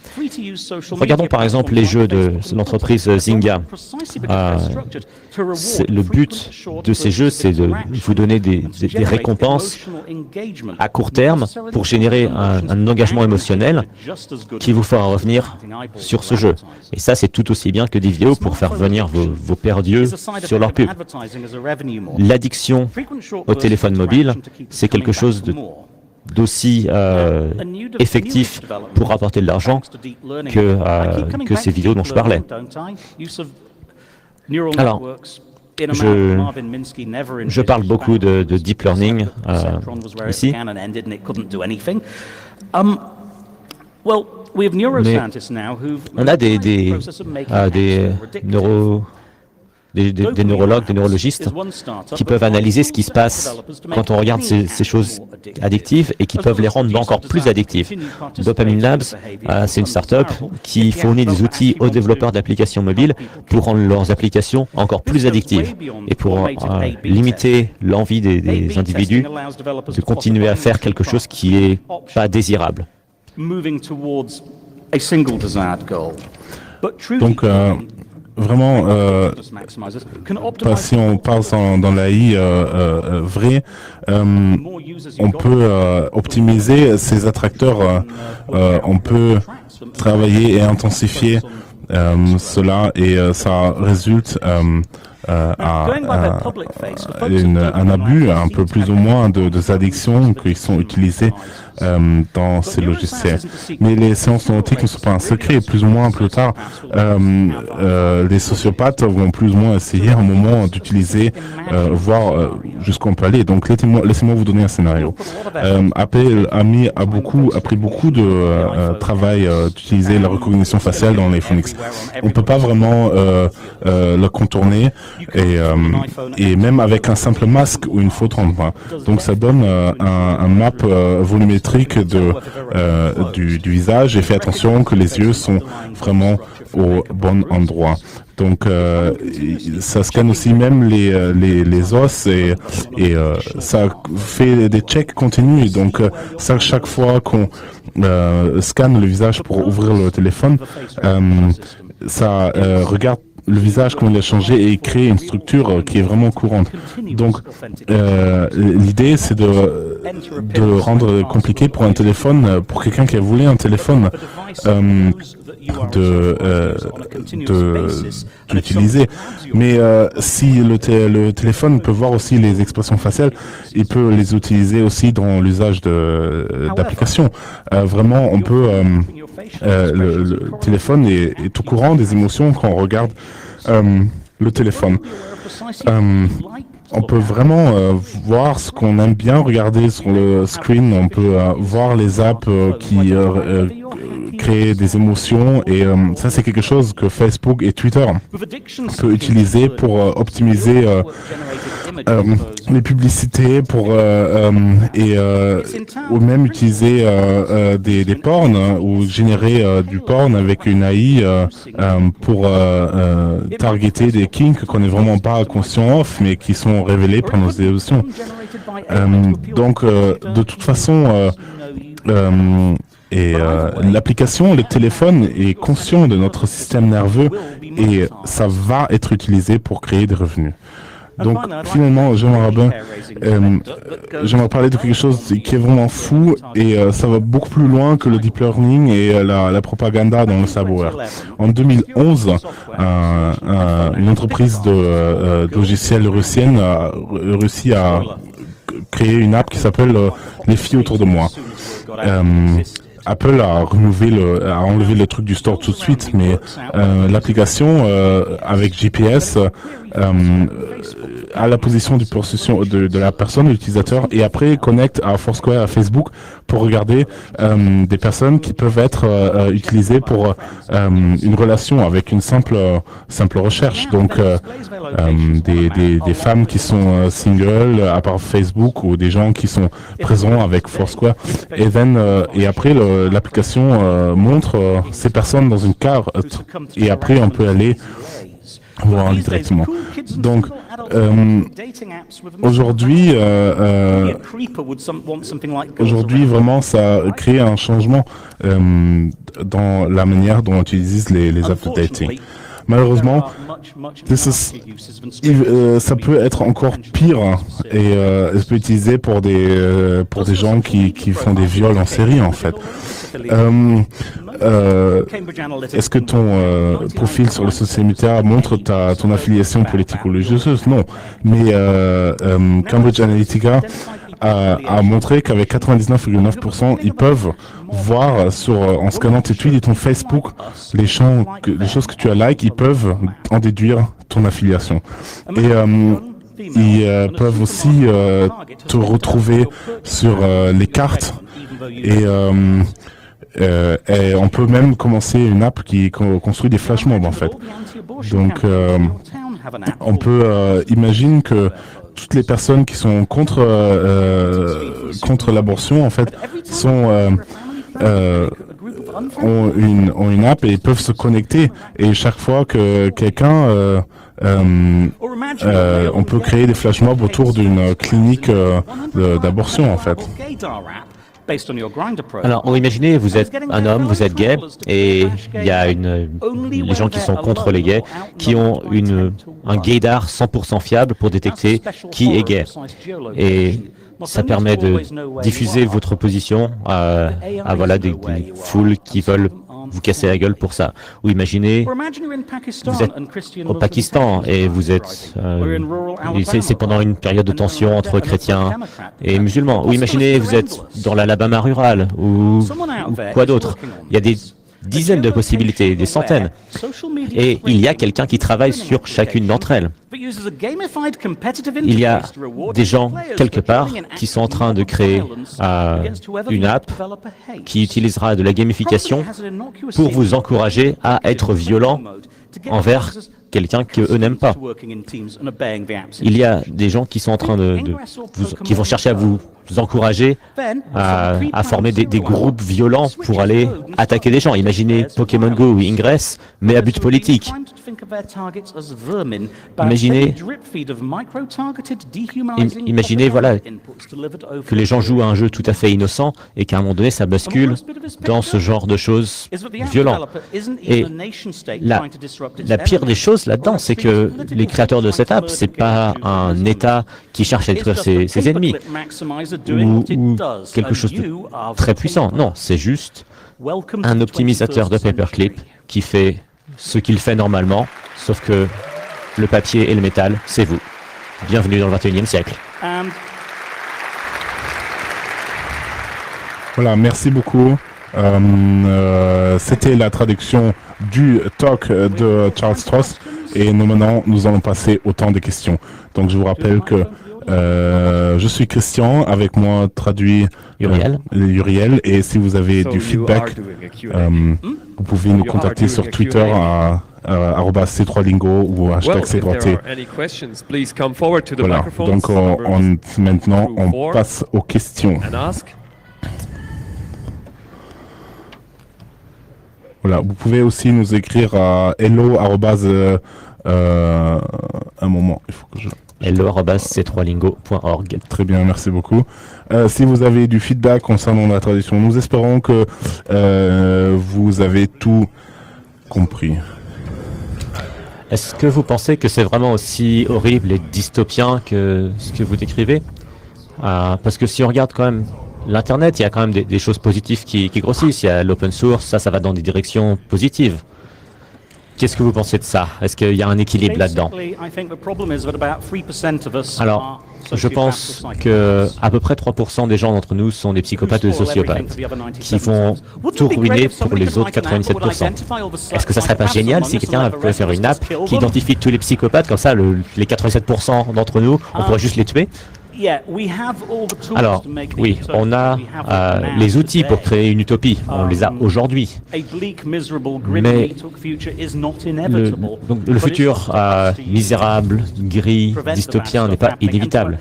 Regardons par exemple les jeux de l'entreprise Zynga. Le but de ces jeux, c'est de vous donner des récompenses à court terme pour générer un engagement émotionnel qui vous fera revenir sur ce jeu. Et ça, c'est tout aussi bien que des vidéos pour faire venir vos pères dieux sur leur pub. L'addiction au téléphone mobile, c'est quelque chose d'aussi effectif pour rapporter de l'argent que ces vidéos dont je parlais. Alors, je parle beaucoup de deep learning ici. Mais on a des des neurologues, des neurologistes qui peuvent analyser ce qui se passe quand on regarde ces choses addictives et qui peuvent les rendre encore plus addictives. Dopamine Labs, c'est une start-up qui fournit des outils aux développeurs d'applications mobiles pour rendre leurs applications encore plus addictives et pour limiter l'envie des individus de continuer à faire quelque chose qui est pas désirable. Donc, vraiment, si on passe dans l'AI vrai, on peut optimiser ces attracteurs, on peut travailler et intensifier cela et ça résulte à un abus, un peu plus ou moins de addictions qui sont utilisées dans ces logiciels. Mais les séances neurotiques ne sont pas un secret. Plus ou moins plus tard, les sociopathes vont plus ou moins essayer à un moment d'utiliser, voir jusqu'où on peut aller. Donc laissez-moi vous donner un scénario. Apple a pris beaucoup de travail d'utiliser la recognition faciale dans l'iPhone X. On ne peut pas vraiment le contourner et même avec un simple masque ou une photo en point. Donc ça donne un map volumétrique du visage et fait attention que les yeux sont vraiment au bon endroit. Donc ça scanne aussi même les os et ça fait des checks continus. Donc chaque fois qu'on scanne le visage pour ouvrir le téléphone, ça regarde le visage, comment il a changé et créer une structure qui est vraiment courante. Donc, l'idée, c'est de rendre compliqué pour un téléphone, pour quelqu'un qui a voulu un téléphone, d'utiliser. Mais si le téléphone peut voir aussi les expressions faciales, il peut les utiliser aussi dans l'usage d'applications. Vraiment, on peut... le téléphone est au courant des émotions quand on regarde le téléphone. On peut vraiment voir ce qu'on aime bien regarder sur le screen. On peut voir les apps qui créent des émotions et ça c'est quelque chose que Facebook et Twitter peuvent utiliser pour optimiser les publicités ou même utiliser des porns ou générer du porn avec une AI pour targeter des kinks qu'on n'est vraiment pas conscient of mais qui sont révélés par nos émotions. Donc de toute façon l'application, le téléphone est conscient de notre système nerveux et ça va être utilisé pour créer des revenus. Donc finalement, j'aimerais parler de quelque chose qui est vraiment fou et ça va beaucoup plus loin que le deep learning et la propagande dans le savoir. En 2011, une entreprise de logiciels russienne a réussi à créer une app qui s'appelle Les filles autour de moi. Apple a enlevé le truc du store tout de suite, mais l'application avec GPS à la position de la personne, de l'utilisateur, et après connecte à Foursquare, à Facebook, pour regarder des personnes qui peuvent être utilisées pour une relation avec une simple recherche. Donc des femmes qui sont singles à part Facebook ou des gens qui sont présents avec Foursquare. Et après l'application montre ces personnes dans une carte et après on peut aller voir directement. Donc aujourd'hui vraiment ça crée un changement dans la manière dont on utilise les apps de dating. Malheureusement, ça peut être encore pire et ça peut être utilisé pour des gens qui font des viols en série en fait. Est-ce que ton profil sur le social media montre ton affiliation politique ou religieuse? Non. Mais Cambridge Analytica a montré qu'avec 99,9%, ils peuvent voir en scannant tes tweets et ton Facebook, les choses que tu as like, ils peuvent en déduire ton affiliation. Et ils peuvent aussi te retrouver sur les cartes et on peut même commencer une app qui construit des flash mobs en fait. Donc on peut imaginer que toutes les personnes qui sont contre l'abortion, en fait, ont une app et peuvent se connecter. Et chaque fois que quelqu'un, on peut créer des flash mobs autour d'une clinique d'abortion, en fait. Alors, imaginez, vous êtes un homme, vous êtes gay, et il y a les gens qui sont contre les gays, qui ont un gaydar 100% fiable pour détecter qui est gay. Et ça permet de diffuser votre position à voilà, des foules qui veulent vous casser la gueule pour ça. Ou imaginez, vous êtes au Pakistan et vous êtes... c'est pendant une période de tension entre chrétiens et musulmans. Ou imaginez, vous êtes dans l'Alabama rural ou quoi d'autre. Il y a des dizaines de possibilités, des centaines. Et il y a quelqu'un qui travaille sur chacune d'entre elles. Il y a des gens, quelque part, qui sont en train de créer une app qui utilisera de la gamification pour vous encourager à être violent envers quelqu'un qu'eux n'aiment pas. Il y a des gens qui sont en train qui vont chercher à vous encourager à former des groupes violents pour aller attaquer des gens. Imaginez Pokémon Go ou Ingress, mais à but politique. Imaginez voilà, que les gens jouent à un jeu tout à fait innocent et qu'à un moment donné, ça bascule dans ce genre de choses violentes. Et la pire des choses là-dedans, c'est que les créateurs de cette app, c'est pas un État qui cherche à détruire ses ennemis ou quelque chose de très puissant. Non, c'est juste un optimisateur de paperclip qui fait ce qu'il fait normalement, sauf que le papier et le métal, c'est vous. Bienvenue dans le 21e siècle. Voilà, merci beaucoup. C'était la traduction du talk de Charles Stross et maintenant nous allons passer au temps des questions. Donc je vous rappelle que je suis Christian, avec moi traduit Uriel, et si vous avez du feedback, vous pouvez nous contacter sur Twitter à @c3lingo ou #c3t. Voilà, donc maintenant on passe aux questions. Voilà, vous pouvez aussi nous écrire à hello@, un moment, il faut que je... hello@c3lingo.org. Très bien, merci beaucoup. Si vous avez du feedback concernant la traduction, nous espérons que vous avez tout compris. Est-ce que vous pensez que c'est vraiment aussi horrible et dystopien que ce que vous décrivez? Parce que si on regarde quand même l'Internet, il y a quand même des choses positives qui grossissent. Il y a l'open source, ça va dans des directions positives. Qu'est-ce que vous pensez de ça? Est-ce qu'il y a un équilibre là-dedans? Alors, je pense que à peu près 3% des gens d'entre nous sont des psychopathes ou des sociopathes qui vont tout ruiner pour les autres 97%. Est-ce que ça serait pas génial si quelqu'un pouvait faire une app qui identifie tous les psychopathes, comme ça les 87% d'entre nous, on pourrait juste les tuer? Alors, oui, on a les outils pour créer une utopie. On les a aujourd'hui. Mais le futur misérable, gris, dystopien n'est pas inévitable.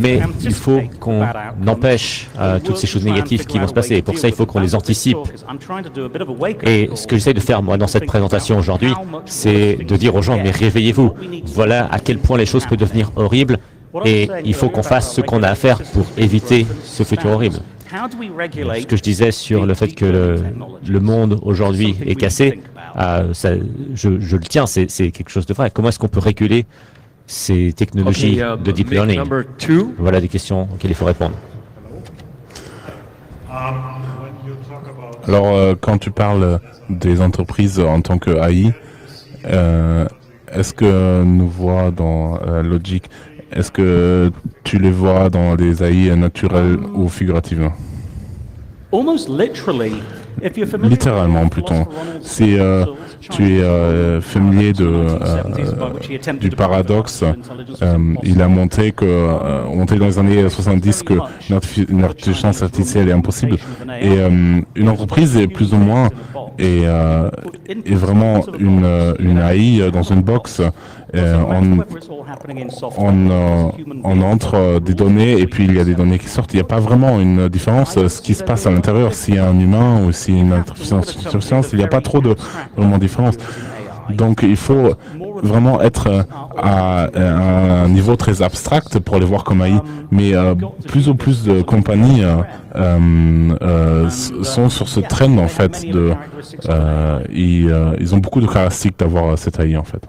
Mais il faut qu'on empêche toutes ces choses négatives qui vont se passer. Et pour ça, il faut qu'on les anticipe. Et ce que j'essaie de faire, moi, dans cette présentation aujourd'hui, c'est de dire aux gens, mais réveillez-vous. Voilà à quel point les choses peuvent devenir horribles. Et il faut qu'on fasse ce qu'on a à faire pour éviter ce futur horrible. Ce que je disais sur le fait que le monde aujourd'hui est cassé, je le tiens, c'est quelque chose de vrai. Comment est-ce qu'on peut réguler ces technologies de deep learning? Voilà des questions auxquelles il faut répondre. Alors, quand tu parles des entreprises en tant que AI, est-ce que nous voyons dans Logic, est-ce que tu les vois dans des AI naturels ou figuratifs? littéralement plutôt. Si tu es familier du paradoxe, il a montré dans les années 70 que l'intelligence artificielle est impossible. Et une entreprise est plus ou moins est vraiment une AI dans une box. On entre des données et puis il y a des données qui sortent. Il n'y a pas vraiment une différence ce qui se passe à l'intérieur, s'il y a un humain ou s'il y a une intelligence artificielle, il n'y a pas trop de vraiment différence. Donc il faut vraiment être à un niveau très abstract pour les voir comme AI. Mais plus ou plus de compagnies sont sur ce trend en fait. Ils ont beaucoup de caractéristiques d'avoir cette AI en fait.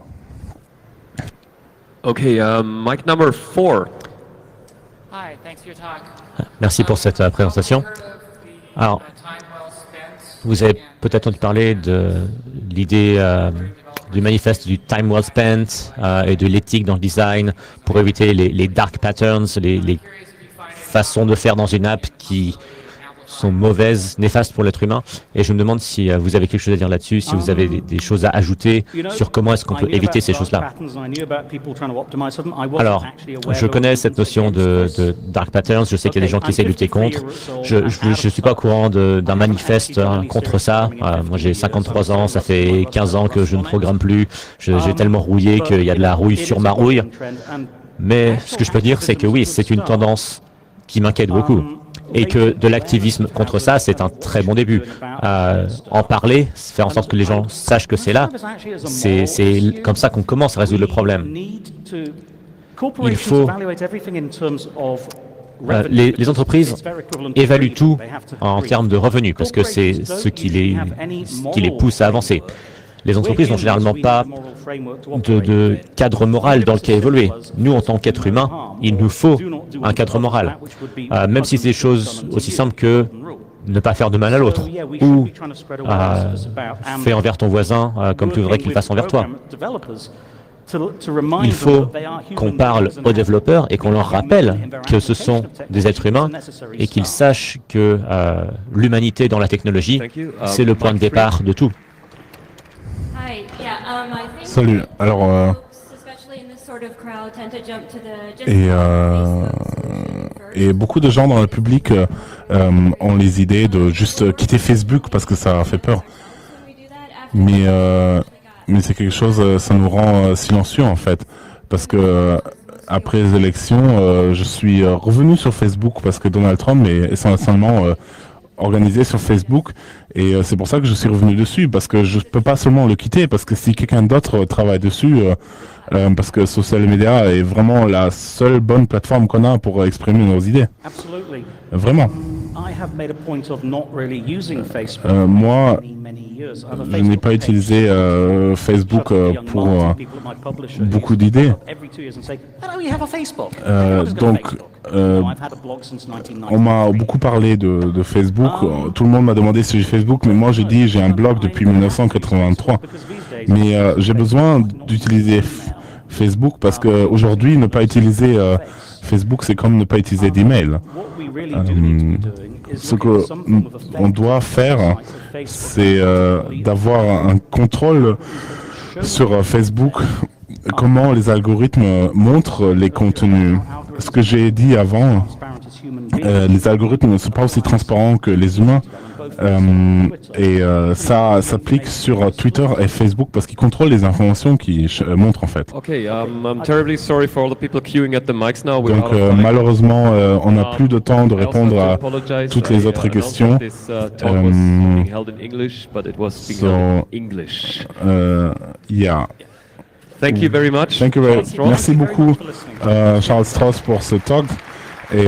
Okay, mic number 4. Merci pour cette présentation. Alors, vous avez peut-être entendu parler de l'idée du manifeste du time well spent et de l'éthique dans le design pour éviter les dark patterns, les façons de faire dans une app qui sont mauvaises, néfastes pour l'être humain. Et je me demande si vous avez quelque chose à dire là-dessus, si vous avez des choses à ajouter sur comment est-ce qu'on peut éviter ces choses-là. Alors, je connais cette notion de dark patterns, je sais qu'il y a des gens qui essaient de lutter contre. Je ne suis pas au courant d'un manifeste contre ça. Moi, j'ai 53 ans, ça fait 15 ans que je ne programme plus. J'ai tellement rouillé qu'il y a de la rouille sur ma rouille. Mais ce que je peux dire, c'est que oui, c'est une tendance qui m'inquiète beaucoup. Et que de l'activisme contre ça, c'est un très bon début. En parler, faire en sorte que les gens sachent que c'est là, c'est comme ça qu'on commence à résoudre le problème. Il faut... les entreprises évaluent tout en termes de revenus, parce que c'est ce qui les pousse à avancer. Les entreprises n'ont généralement pas de cadre moral dans lequel évoluer. Nous, en tant qu'êtres humains, il nous faut un cadre moral. Même si c'est des choses aussi simples que ne pas faire de mal à l'autre, ou fais envers ton voisin comme tu voudrais qu'il fasse envers toi. Il faut qu'on parle aux développeurs et qu'on leur rappelle que ce sont des êtres humains et qu'ils sachent que l'humanité dans la technologie, c'est le point de départ de tout. Salut. Alors, et beaucoup de gens dans le public ont les idées de juste quitter Facebook parce que ça fait peur. Mais c'est quelque chose, ça nous rend silencieux en fait, parce que après les élections, je suis revenu sur Facebook parce que Donald Trump est essentiellement organisé sur Facebook et c'est pour ça que je suis revenu dessus, parce que je peux pas seulement le quitter, parce que si quelqu'un d'autre travaille dessus, parce que social media est vraiment la seule bonne plateforme qu'on a pour exprimer nos idées. Vraiment. Moi, je n'ai pas utilisé Facebook pour beaucoup d'idées. Donc, on m'a beaucoup parlé de Facebook. Tout le monde m'a demandé si j'ai Facebook, mais moi j'ai dit j'ai un blog depuis 1983. Mais j'ai besoin d'utiliser Facebook parce qu'aujourd'hui, ne pas utiliser Facebook, c'est comme ne pas utiliser d'email. Ce qu'on doit faire, c'est d'avoir un contrôle sur Facebook, comment les algorithmes montrent les contenus. Ce que j'ai dit avant, les algorithmes ne sont pas aussi transparents que les humains. Et ça s'applique sur Twitter et Facebook parce qu'ils contrôlent les informations qu'ils montrent en fait. Okay, I'm terribly sorry for all the people queuing at the mics now. Donc malheureusement, on n'a plus de temps de répondre à toutes les autres questions. Yeah. Thank you very much. Thank you very much. Merci beaucoup, Charles Strauss, pour ce talk. Et